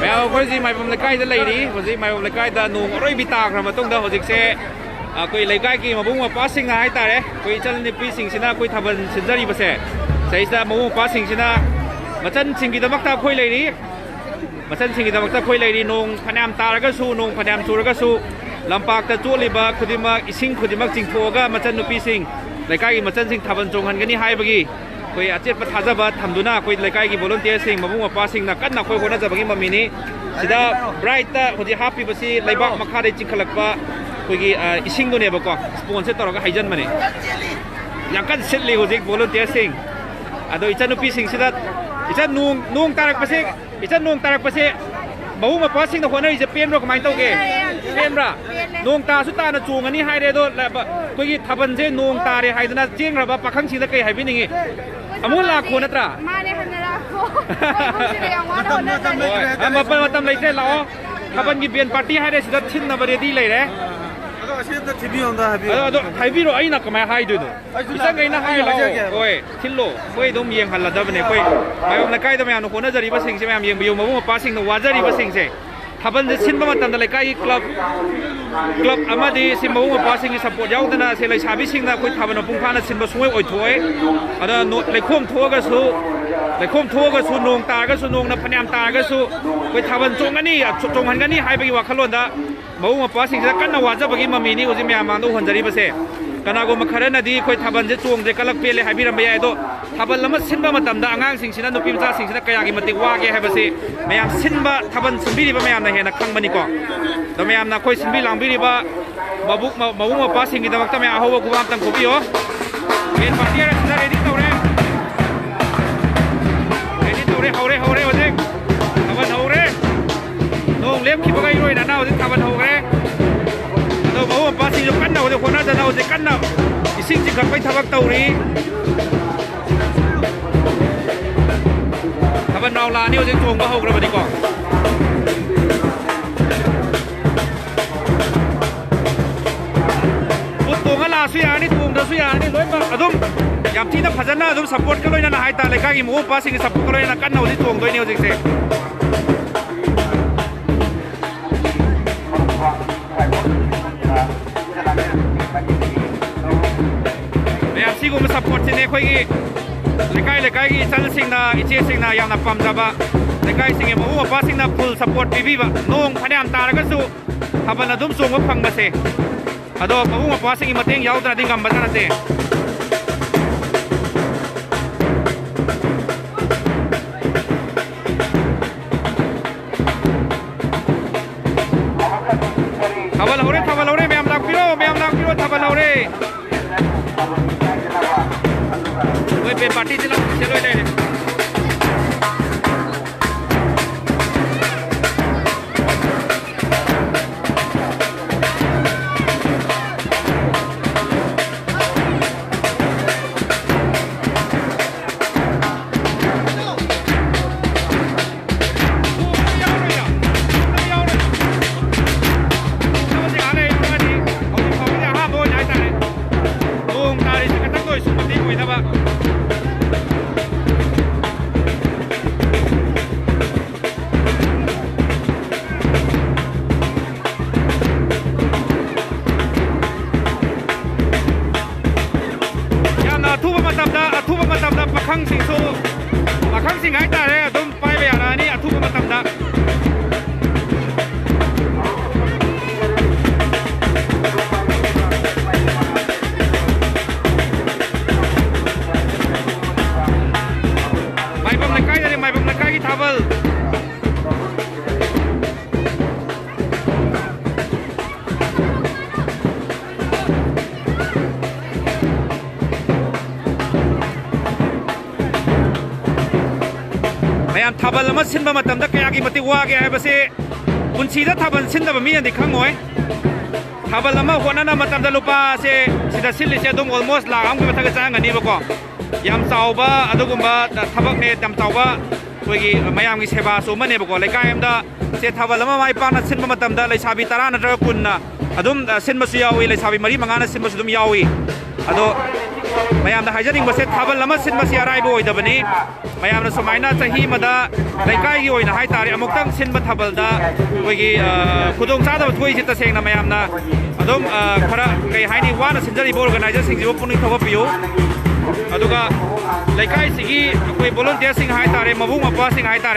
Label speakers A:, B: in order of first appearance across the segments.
A: แล้วคนที่ไม่ผมเลยใกล้จะเลยดีคนที่ไม่ผมเลยใกล้แต่นุ่งร้อยบิตาครับมาต้องเดินหัวจิกเซ่คุยเลยใกล้กี่มาบุ้งมาป้าสิงห์ให้ตาเลยคุยจันนี่ปีสิงห์ชนะคุยทำเป็นสินจารีประเสริฐใช่แต่มาบุ้งป้าสิงห์ชนะมาจันสิงห์กิตมักตาคุยเลยดีมาจันสิงห์กิตมักตาคุยเลยดีนุ่งพนามตาแล้วก็สู้นุ่งพนามสู้แล้วก็สู้ลำปากแต่จู่เลยบ้าคุยมาอิสิงคุยมาจิงโฟก็มาจันนุปีสิงห์เลยใกล้มาจันสิงห์ทำเป็นจงหันกันนี่ให้เมื่อกี้คุยอาเจ็ดประทัดบัดทำดูหน้าคุยเลยใกล้กี่บอลลูนเตี้ยสิงมาบุ้งมาป้าสิงห์นักกันนักคุยคนนั้นจะเมื่อกี้มามีนี้สิดาไบรท์คนที่ฮับปี้ภาษีเลยบ้ามาฆ่าได้จริงขลักว่าคุยกี่อิสิงตัวเนี่ยบอกว่าสปอนเซอร์ตัวเราก็ให้จันมาเนี่ยยังกันเสร็จเลยคนที่บอลลูนเตี้ยสิงโดยอิจันนุปีสิงสิดาอิจันนุ่งตารักภาษีอิจันนุ่งตารักภาษีมาบุ้งมาป้าสิงตัวคนนั้นจะเปลี่ยนรถกับมันโตเกเปลี่ยนระนุ่งตาสุดตาหน้าจูงอันนี้ให้ได้ด้วยแล้วคุยกี่ทับบันเจนุ่งตาเรให้ตัวนั้นเจียงระบาปะขังชิงตะเกียให้เป็นยังไงอามุลลาคนนั่นตรามาในพันธุ์ละคนมาเป็นมาทำอะไรได้หรอถ้าเป็นกี่เปลี่ยนปาร์ตี้ให้ได้สิทธิ์ชินนับเรียดีเลยนะทีวีondaทีวีเราไอ้นักก็ไม่ให้ด้วยนู่นฉันไอ้นักให้เราโอ้ยทิ้งโลโอ้ยต้องมีอย่างหันหลังได้เป็นโอ้ยไปวันละใกล้ต้องมีอันคนน่าจะรีบสิ่งใช่ไหมมีอย่างเดียวมาว่าป้าสิ่งตัวว่าจะรีบสิ่งใช่ถ้าเป็นสินบ้ามันทำอะไรใกล้คลับอามาดีสินบ้าว่าป้าสิ่งที่สปอร์ตยาวแต่น่ะเสียเลยชาบิสิ่งน่ะคุยทำเป็นปุ่งพาน่ะสินบ้าสวยอ่อยถวยอันนั้นเลยคุ้มทัวก็สู้เลยคุ้มทัวก็สู้นงตาก็สู้นงนะพยายามตาก็สู้คุยทำเป็นจงกันนี่จงหันกันนี่ให้ไปว่าขลุ่นนะมาว่าป้าสิ่งที่กันน่ะว่าจะไปกินมามีนี่ก็จะมีอามันต้องหันจะรีบเสียกันaku makharana di koi thaban je chung je kalak pele hai biram ya do thaban lama sinba matam da angang sing sina nupi mcha sing sina kaya gi matik wa ge hai ba se mayam sinba thaban sinbi ba mayam na he na khang bani ko do mayam na koi sinbi lang bi ri ba babuk mawung ma pa sing gi damak ta me ahowa ku bam tam ko bi yo gen partiya sina ready tore haure ojek thaban haure nong lem ki ba gai roi na na ojek thaban haureเราบอกว่าภาษีจะกันเราเดี๋ยวคนน่าจะเราจะกันเราสิ่งที่ขับไปทำกับเตารีถ้าเป็นเราลานี่เราจะทวงก็หกเราไปดีกว่าปุ๊บตัวก็ลาสุยานี่ทวงเดือดสุยานี่ร้อยบาทดุมยามที่นักพัฒนาดุมสปอร์ตก็เลยนั่นหายตาเลยข้ากินหมูภาษีสปอร์ตก็เลยนั่นกันเราที่ทวงด้วยนี่เราจะเสกที่กูมาซัพพอร์ตที่นี่คุยกี่เลยใกล้กี่ฉันสิ่งน่ะอิเจสิ่งน่ะยังนับปั๊มจับะเลยใกล้สิ่งนี้มาว่าสิ่งน่ะ full support บีบะน้องพยายามตาแล้วก็สู้ถ้าเป็นระดับสูงก็ฟังมาเสียอะดูมาว่าสิ่งนี้มาเตียงยาวแต่ดิ้งกำบัดนั่นเองถ้าเป็นเราเร่ไม่ยอมรักพี่โร่ถ้าเป็นเราเร่เป็นปาร์ตี้ที่เราเชื่อด้วยเลยขังสิ่งหายตาเลยดุมไปไปอย่างนี้ทุบมาทำได้ไม่ผมเลยใกล้เลยไม่ผมเลยใกล้ที่ทาวเวลทับลมาสินบมาทำได้แค่กี่มาติว่าแค่ภาษีคุณชีจะทับสินแต่แบบมีอันเด็กข้างหน่อยทับลมาคนนั้นมาทำได้ลูกป้าเสียสิทธิ์สินลิเสียดง almost ลาอังกุมาทักษะงานนี้บอกว่ายามเช้าบ้าอดุกุมบ้าทับเนี่ยยามเช้าบ้าคุยกี่ไม่ยามกี่เสบาสูมันเนี่ยบอกว่าเลยใกล้เอ็มได้เสียทับลมาไม่ปานัดสินบมาทำได้เลยชาบิตารานัดรักคุณนะอดุมสินบสุยาวีเลยชาบิมารีมังงานสินบสุดมยาวีอดุ มายามหายใจนิ่งมาเสร็จทับแล้วมาสิ้นมาเสียอะไรบ่อยแต่วันนี้มายามสมัยน่าจะฮีมาได้ในใกล้กี่วันนะให้ตาอมุกตั้งสิ้นมาทับได้วิกีคุณต้องทราบว่าถ้วยจิตเสงนะมายามนะอดมขณะไก่ให้นี่ว่านะสินใจบอลกันนายจะสิ่งที่ว่าปุ่นนี่ทว่าปิวดูก็ในใกล้สิ่งที่คุยบอลเดียสิ่งให้ตามาบุ้งมาป้าสิ่งให้ตา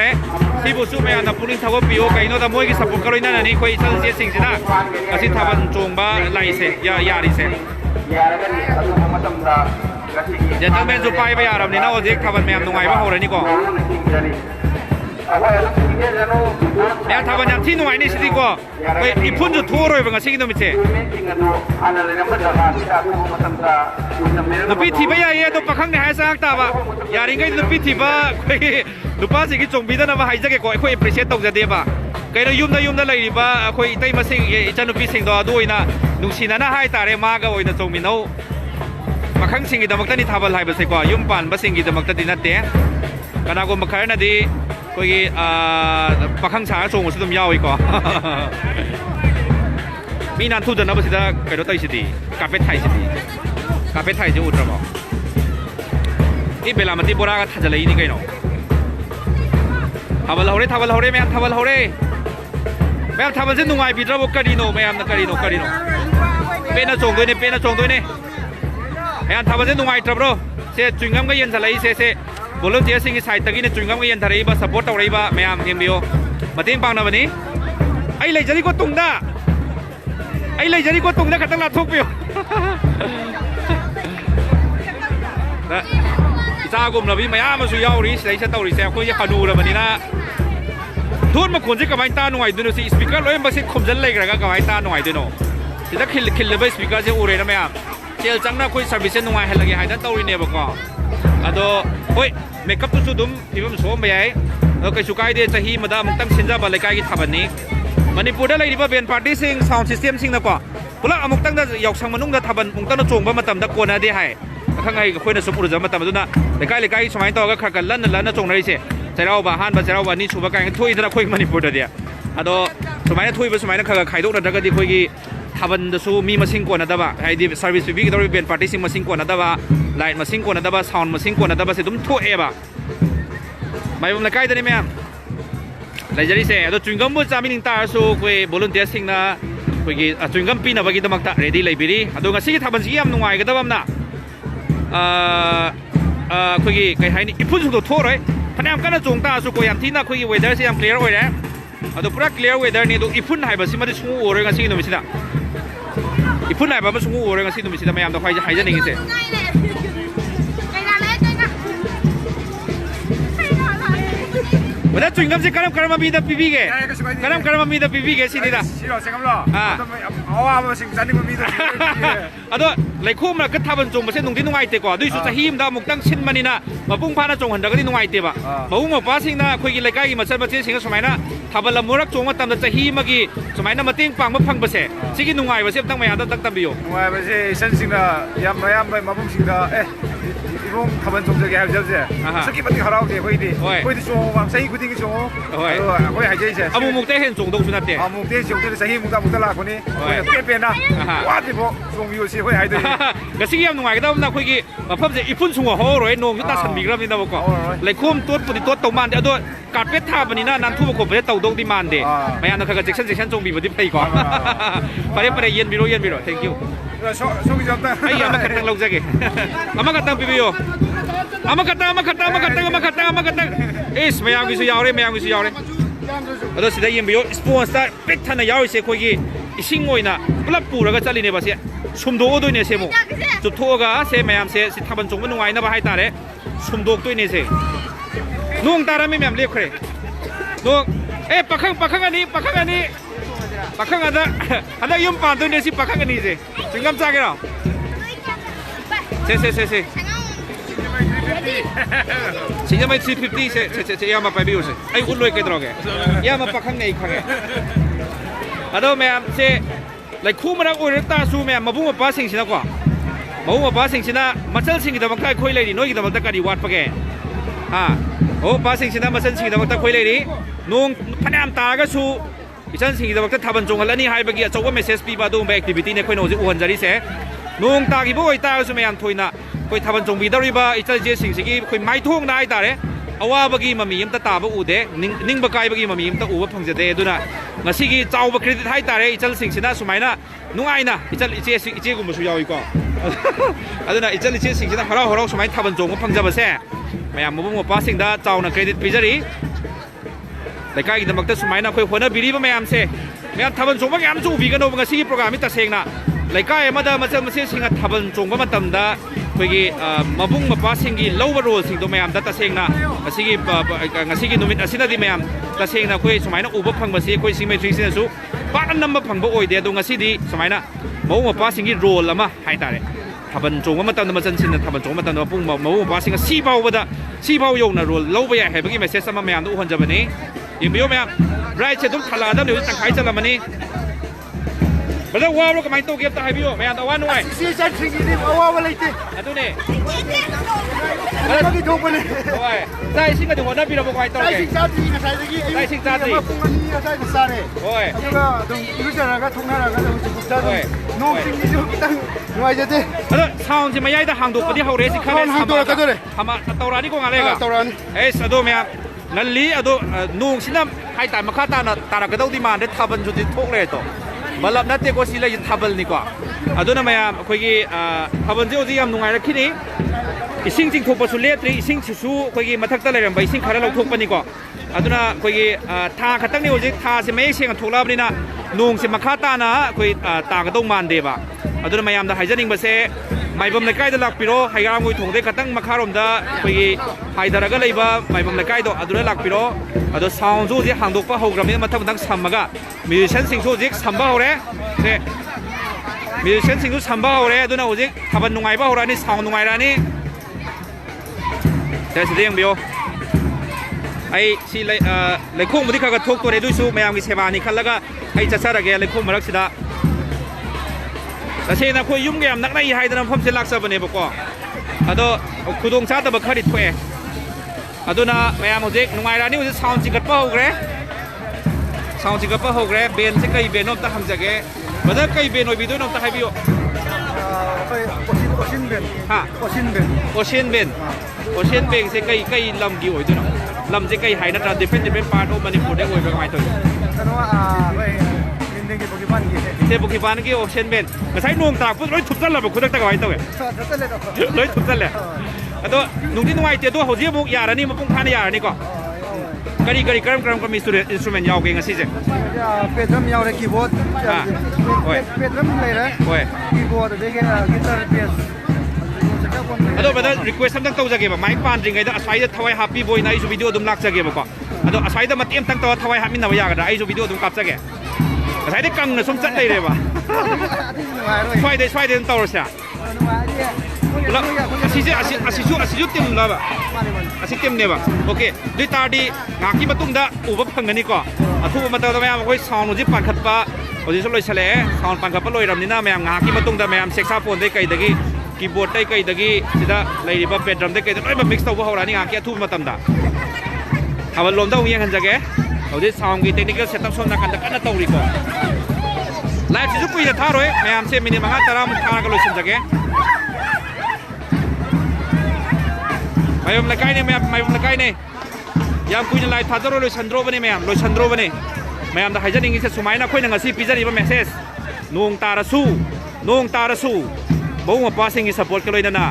A: ที่บุษมายามนะปุ่นนี่ทว่าปิวไก่โน้ตมวยกิสับปุ่นกระโดดนั่นนี่คุยชั้นเสียสิ่งที่น่ะอาศัยทับจงบ้าไล่เสียยาดิเสียGentlemen supaya bayar ni na ojek thaban me am nungai ba hore ni ko ya thaban yam thi nungai ni sidi ko koi ipun ju thoroi ba ngasi no miche nupi thi ba ya ye to pakhang ne ha sa ta ba yari ngai nupi thi ba koi nupa si ki chongbi da na ba hai jage ko koi appreciate tau jade ba kai no yum da lai ba koi tai ma sing ye cha nupi sing do adu ina nungsina na hai ta re ma ga oina chongmi no Makang singi damak tani thabal hai base ko yumpan basingi damak tani natte kana ko makhar na di koi pakhang sa song su dum yawi ko mi nan thu dana basida kai do tai sidi carpet thai je utra ba I bela mati bora ga thajalai ni kai no thabal hore me thabal hore me thabal je nungai bi dra bo kari no me am na kari no pe na chong doi ne Ayan thaban se nungai trabro se chungam ga yen thalai se volunteer sing side tagi ne chungam ga yen tharai ba support tawrai ba mayam hembio mating pang na bani ai lai jari ko tungda khatang la thok pio da isa gum na bi mayam su yauri sei sa tawri se ko ya khanu ra bani na thun ma khonje kamai ta nungai du no se speaker loim ba se khomjal lai ga kamai ta nungai du no sida khil ba speaker se ure na mayam Cel changna koi service nungai helagi haidan tawri ne ba ko ado hoi makeup tu sudum ibam som bayai kai sukai de chahi mada mungtang sinja ba lekai gi thabani manipur da lai riba ben party sing sound system sing na ko pula amuktang da yoksang manung da thaban mungtang na chongba matam da kona de hai khangai khoi na supur ja matam duna lekai somai to ga khakal lan chong nai se chairau ba han ba chairau ba ni chuba kai thui da khoi manipur da dia ado somai na thui ba somai na khaga khaidok na daga di khoi gi Thaban da su mi masing ko na daba hai di service bi gi dori ben party sing masing ko na daba light masing ko na daba sound masing ko na daba se dum tho e ba mai bum na kai da ni mem lai jari se ado chungam bu chami ning ta su koi volunteer sing na koi gi chungam pi na ba gi damak ta ready lai biri ado ngasi gi thaban si yam nungai ga dabam na koi gi kai hai ni ipun su do tho roi phanam kana chung ta su ko yam thi na koi gi weather se yam clear oi re ado pura clear weather ni do ipun hai ba si ma de sungu ore ngasi gi no mi sida Ipun lai ba ma sungu ore ngasi dum sida mayam da hai ja ning se Wala chungam se karam mi da pibi ge karam mi da pibi ge sini da siro sengam lo awa ma sing sani mi da ado lai khum na ka thaban chung ma se nung di nungai te ko dui su chahim da muktang sin mani na ma pung pha na chung han da ga di nungai te ba ma ung ma pa sing na khoi gi lai kai gi ma san ma che sing somai na thabal la murak chung ma tam da chahi ma gi somai na mating pang ma phang ba se sigi nungai ba se tang ma ya da tak tam biyo nungai ba se san sing da yam ba ma pung sing da Ibong thaban chung jage ha jabje saki pati harau de koi di chung ma sai kuding chung koi ha jai se amu mukte hen chung dong sunat de amu mukte chung de sahi mukta la koni koi pe na wa de bo chung yu si koi ha de ga sigi yam nungai ga da na koi gi mafam je ipun chung ho roi nong yu ta san mi gram ni da bo ko lai khum tot pudi tot tau man de ado carpet tha bani na nan thu ko be tau dong di man de mayan na kha section chung bi bodi phai ko pare yen biro thank you Sogi jata. Ay, ama katang lag jage. Ama katang pibiyo. Ama katang. Is mayam gisu yaure. Ado sida yen biyo sponsor pek thana yaure se khoi gi ising oina pulap puraga chali ne ba se sumdo odoi ne se mo. Chup thoga se mayam se si thaban chung nungai na ba hai tare sumdok toi ne se. Nung tara me mayam lep khre. Nung pakhang ani Pakang ada yum pan tu ni si pakang ni je. Cungam cha ke ra. Se. Sing mai 350 se ya ma pa biu se. Ai un loi ke dro ke. Ya ma pakang nei khang. Ado me am se lai khu ma oi ta su me ma bu ma pa sing sina kwa. Ma bu ma pa sing sina ma chal sing da ma kai khoi lai ni noi gi da ma ta ka di wat pa ke. Ha. O pa sing sina ma chal sing da ma ta khoi lai ni. Nung phanam ta ga su Isan sing da wakta thaban chung halani hai bagi achawa message pi ba do ba activity ne khoi no ji uhan jari se nung ta gi boi ta su me am thoina คุยทำจงบีดาริบะอิจฉาเจสิงสิกีคุยไม้ท่วงได้แต่เอาว่าบางมามีมตตาบอูเดนิ่งบกายบางมามีมตอูบพังเจเดดูนะงั้นสิกีเจ้าบเครดิตให้แต่อิจฉาสิงสินะสมัยน่ะนุ่งไอ้น่ะอิจฉากูมาช่วยเอาอีกก็ดูนะอิจฉาสิงสินะฮาราสมัยทำจงก็พังจะมาแซ่ไม่เอามาป้าสิงดาเจ้าน่ะเครดิตพิจารีแต่ก็อีกแต่บางทีสมัยน่ะคุยคนน่ะบิลีบไม่เอาเซ่ไม่เอาทำจงบางอย่างจู่วีกันโนบางสิกีโปรแกรมมิตรเซงน่ะเลยก็มาได้มาเจอสิงห์ทำจงบางตั้มดาคุยมาบุ้งมาป้าสิงห์เล่าว่ารู้สิ่งตัวไม่เอาแต่เซงน่ะสิกีสิกีนุ่มิตรสินาดีไม่เอาแต่เซงน่ะคุยสมัยน่ะอุบพังมาสิคุยสิไม่ทรีสินะสู้ป้านั่นนำมาพังบ่อยเดียดงสิดีสมัยน่ะมาบุ้งมาป้าสิงห์โรลละมาให้ตาเลยทำจงมาตั้มมาจันสินทำจงมาตั้มมาบุ้งมาบุ้งป้าสิงห์สีเบาบ่ได้สีเบาโยงน่ะโรลเล่าไปใหญ่ให้เมื่อกี้ไม่เสียสมาไม่เอาดูคนจะแบบนี้ยังไม่ยอมไม่เอาไรเช่นตุ้มทลาดำเดี๋ยวตั้งขายจะละมันนี่ไม่ต้องว่าเราก็ไม่ต้องเก็บตาให้พี่โอไม่เอาแต่ว่าหน่วย
B: ซีซันสิงห์นี่เอาว่าอะไรตี
A: อะตัวนี้
B: อะไรก็ถูกไปเลย
A: โอ้ยได้สิ่งก็ถึงวันนั้นพี่เราบอกไว้ตัว
B: ได้สิ่งชาติก็ใช่ตะกี้
A: ได้สิ่งชาติ
B: มาพุ่งอันนี้ก็ใช่ก็ใช่เลย
A: โอ้ย
B: แล้วก็ตรงยูเซอร์ก็ทุ่งนาก็ตรงจุดจัดน้องสิ่งนี้อยู่ตั้งหน่วยจะตี
A: แล้วซาวน์จะไม่ย้ายแต่ห่างดูปฏิเขาเรสิคาเลสทำมาทำมาตัวร้านนี้ก็งานเลยกัน
B: ตัวร้าน
A: เอ้ยสะดุ้งไหมครับนั่นลีอะดูนุ่งสินะให้แต่มาฆ่าตานะตาเราก็ต้องดีมาได้ทำบรรจุดทุกเลยตัวบัลลับนัดเตะก็สิเลยทำบอลนี่กว่าอะดูนะไหมครับคุยกี่ทำบรรจุที่ยามนุ่งไงแล้วคิดนี้สิ่งจริงถูกประสุเลียตรีสิ่งสู้คุยกี่มาทักตะเลยกันไปสิ่งขาเราถูกปนี่กว่าอะดูนะคุยกี่ท่าขัดตั้งนี่ว่าจะท่าสิไม่เชี่ยงถูกแล้วนี่นะนุ่งสิมาฆ่าตานะคุยตาก็ต้องมันเดียบอะดูนะไหมครับแต่หายใจนิ่งไปเซ่ไม่บ่มในใกล้ตลาดปิโรให้กำลังมวยถงได้ขัดตั้งมาฆ่ารมดาคุยกี่ให้ดาราก็เลยบ่ไม่บ่มในใกล้ตัวอะดูนะหลักปิโรอะดูซาวน์สู้ที่ห่างดูก็หกกรัมนี่มาทำตั้งซ้ำมาก็มีเช่นสิ่งสู้ที่ซ้ำบ้าเลยเซ่มีเช่นสิ่งสู้ซ้ำบ้าเลยดูนะว่าที่ทำเป็นนุ่งไงบ้าเลยนี่ซาวน์นุ่งไงแล้วนี่แต่สิ่งที่ยังเดียวไอ้ที่เลยคุ้งมันที่เขากระทบตัวในด้วยสู้ไม่เอามีเชบานี่คันแล้วก็ไอ้จะสระแกเลยคุ้งมารักษาแต่เช่นนะคุยยุ่งแกมนักในไฮแต่น้ำพมเสลักซะบนนี้บอกว่าอะดูคุณดงชาติบักขดิดคุยอะดูนะไม่เอาหมดเด็กนุ่งไงแล้วนี่ว่าจะซาวน์จิกกัดเป้าเลยซาวน์จิกกัดเป้าเลยเบนจะใครเบนน้องตาหำจักเก๋บัดนั้นใครเบนหน่อยบิดน้องตาให้บิว
B: โอชินเบน
A: ฮะ
B: โอชินเบน
A: จะใครลำกี่โอ้ยตัวน้องลำจะใครหายนั่นเราดิเฟนพาร์ทโอ้มันนี่พูดได้โอ้ยเป็นไงตัว
B: แต่ว่าไปเด็กๆปัจจุบันกี่
A: เทปกี่บ้านกี่โอเชียนเบนก็ใช้นุ่งตากปุ๊บร้อยทุบสั่นเลยแบบคุณตั้งแต่ไว้ตัวเองร้อยทุบสั่นเลยตัวนุ่งที่นุ่งไอ้เจ้าตัวหัวเจี๊ยบมุกยาแล้วนี่มาพุ่งพันยาแล้วนี่ก็กรัมก็มีอินสตรูเมนต์ยาวเก่งอ่ะสิเจ้
B: เป็ดน้ำยาวเลยคีย์บอร์ดเป็ดน้ำเลยนะคีย์บอร์ดเด็กๆกีตาร์เปียโน
A: ตัวบัดนั้นรีเควสตั้งตัวจะเก็บแบบไม้ปานจริงไงตัวอาศัยจะทวายฮับปี้บอยในวิดีโอดุมลักจะเก็บบอกว่าตัวอาศัยจะมาเตรียมตั้งตัวทวายฮับมินนาวายกันไอ้วิดีโอดุมกลับจะเก็บอาศัยได้กังเนี่ยสมจัดเลยว่ะช่วยได้ตัวเสียแล้วอาศิจุเต็มแล้วแบบอาศิเต็มเนี่ยแบบโอเคด้วยตาดีงากี้มาตุ้งด่าอุบพังกันนี่ก็ทุกมาตัวแม่มาคุยซาวน์ที่ปั่นขัดปะโอ้ยสุดเลยเฉลยซาวน์ปั่นขัดปะลอยรำนี่นะแม่งากี้มาตุ้งด่าแม่เซ็กซ์โฟนได้ไกลตะกี้คีย์บอร์ดได้ไกลตะกี้สิดาเลยดีแบบเป็ดรำได้ไกลตะกี้แบบมิกซ์ตัวพวกเรานี่งากี้ทุกมาตั้มด่าเอาวันลมต้องยังกันจักแกเอาที่ซาวน์กี่เทคนิคเซตตั้งส่วนนักกันตะกันน่ะตัวรีก่อนไลฟ์ที่ทุกคนจะท่าร้อยแม่เซมินิมังตารามทางกันเลยสิจักแกไม่ผมละไก่เนี่ยไม่ผมละไก่เนี่ยยามคุยในไลน์ท่าจะรู้เลยชันโดรบันนี่แม่เลยชันโดรบันนี่แม่แต่หายใจนิ่งๆเสร็จสมัยนะคุยหนังสีพิจารณาเมสเซสนุ่งตาระสู้บอกว่าภาษาอังกฤษสปอร์ตกันเลยนะ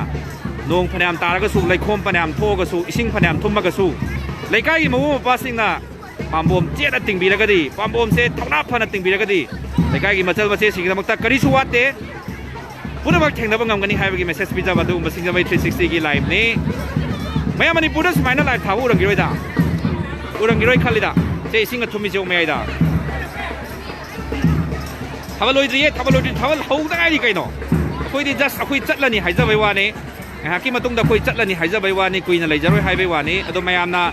A: นุ่งพนันตาระก็สู้เลยคมพนันโทก็สู้อิสิงพนันทุ่มก็สู้เลยไก่มาว่าภาษาอังกฤษนะปั๊มบอมเจี๊ยดติงบีแล้วก็ดีปั๊มบอมเสร็จท้องน้ำพนันติงบีแล้วก็ดีเลยไก่มาเจอมาเสียสิ่งที่มันตะกริสุวัตเต้พูดว่าแข่งแล้วบางงานกันนี่ให้ไปกินเมสเซสพิจารณาดูมาสิ่งที่ไม่360กี่ไลฟ์นี่ไม่มันนี่พูดสมัยนั้นไลฟ์ท้าอุรังกิโรยด่าอุรังกิโรยขัดลิด่าเจ๊สิ่งก็ทุ่มมิจฉาไม่ได้ด่าทำอะไรดีทำอะไรเขาได้ดีกันเนาะคุยดีจัสคุยจัดแล้วนี่หายใจไปวันนี้หากที่มาตุ้งดาคุยจัดแล้วนี่หายใจไปวันนี้คุยนั่นเลยจะร้อยหายไปวันนี้อดมไม่ยามนะ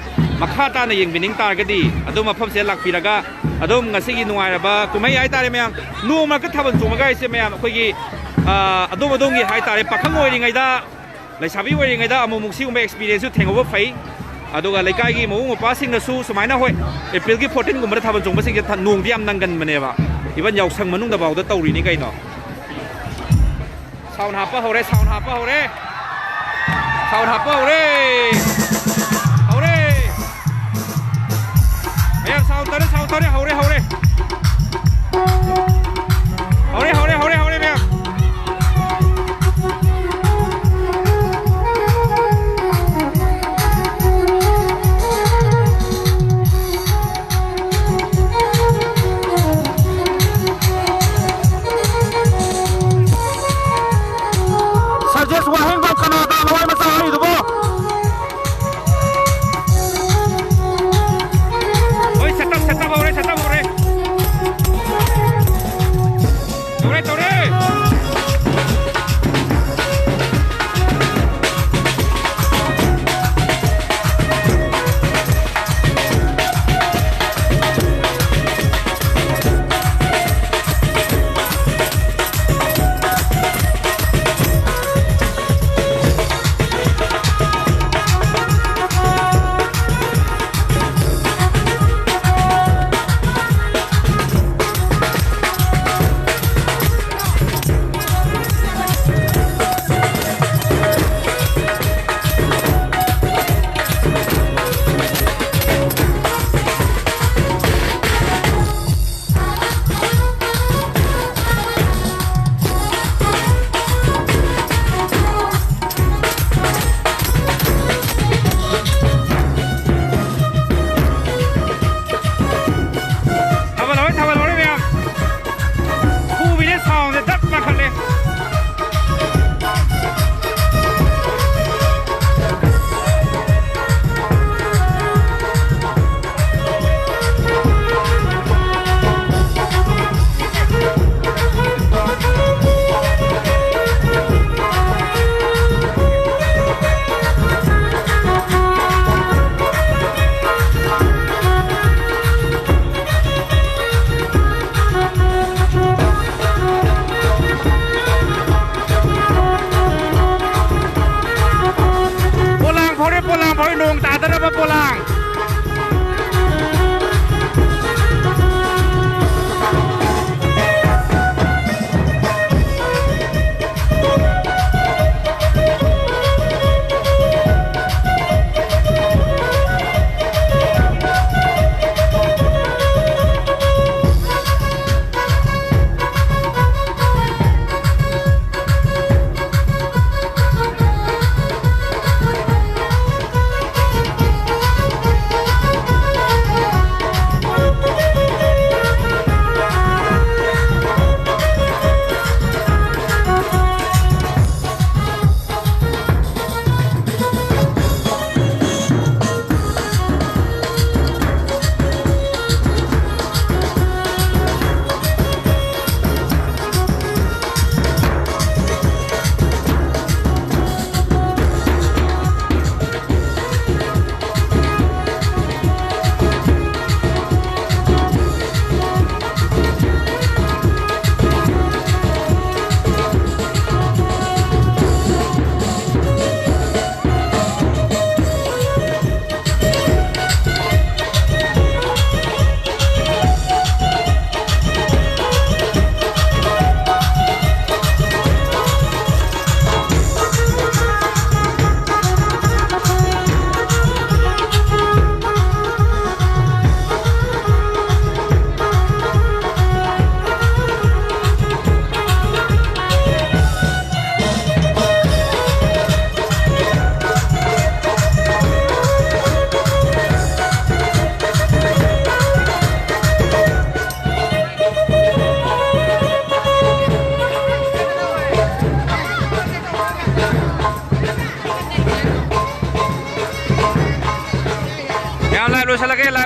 A: มาฆ่าตาในยิงบินนิงตาก็ดีอดมมาพับเสียหลักปีละก็อดมงั้นสิ่งนุ่งอะไรบ้างกูไม่ย้ายตาเลยไม่ยามนู่นมันก็ทำเป็นสูงมาใกล้เสียไม่ยามคุยกี่อดมกี่หายตาเลยปักข้างงอยยังไงด่าเลยชาวบ้านยังไงด่ามุมซิ่งไม่ experience สุดแทงเอาไว้ไฟดูกันเลยใกล้กี่มุมป้าสิ่งนั้นสู้สมัยนั้นห้อยเอพิลกี่พอร์ตนกูไม่ได้ทำเป็นสูงมาสิ่งจะทันนุ่งที่ยามนั่งกันมันเนี่ยว่ะอีวันยาวสั่งมันนุ่งตะเบาตะเต้าหลีนี่ไงเนาะซาวน์หาป้าเขาเลยซาวน์หาป้าเขาเลย เขาทับเป้าเลยเอาเลยเฮ้ยเสาตัวนี้เอาเลยเอาเลยเนี่ย
B: suggest wahing bang kana ta loi ma sa hi do bo
A: oi setup ho re tore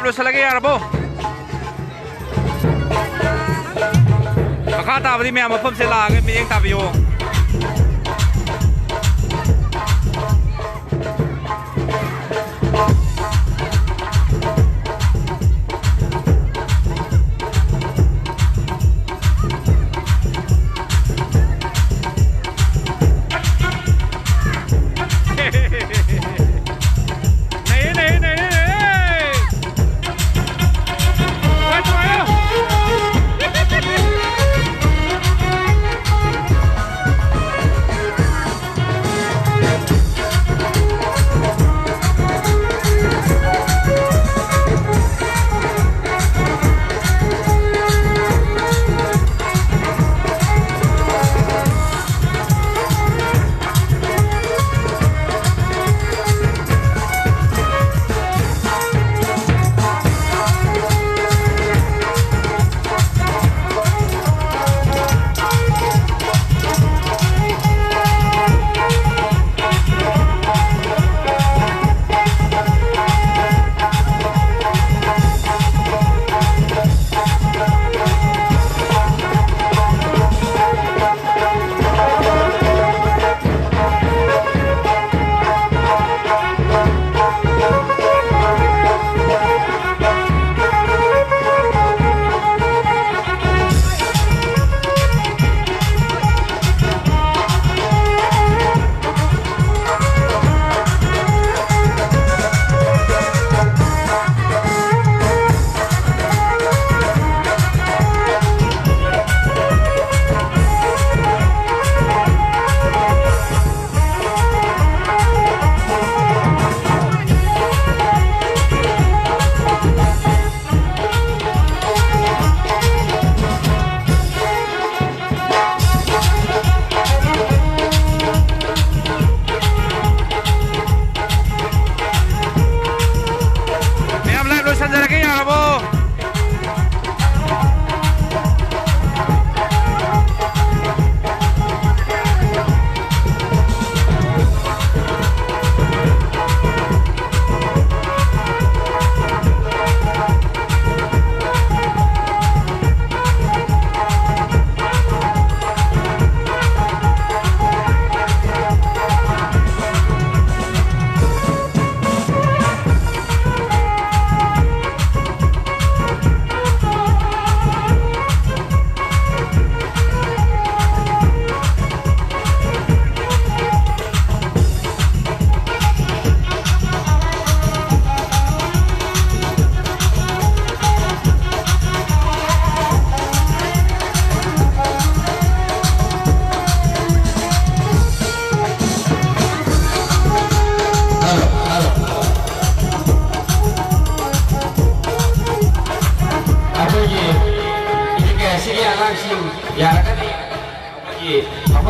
A: live sa lagi arabo makata ba di may mapam sila ng mining tabiyo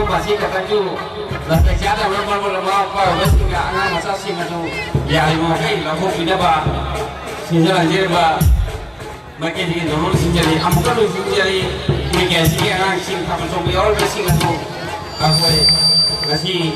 C: masih kataku lah terjadi berbagai apa wes juga anak masa sih macam ya lima kali lah kok tidak bah sinjalan jadi bah makin di dulu sinjali amukan lu sinjali ini kayak sih anak sih kamu coba orang sih nggak tahu apa sih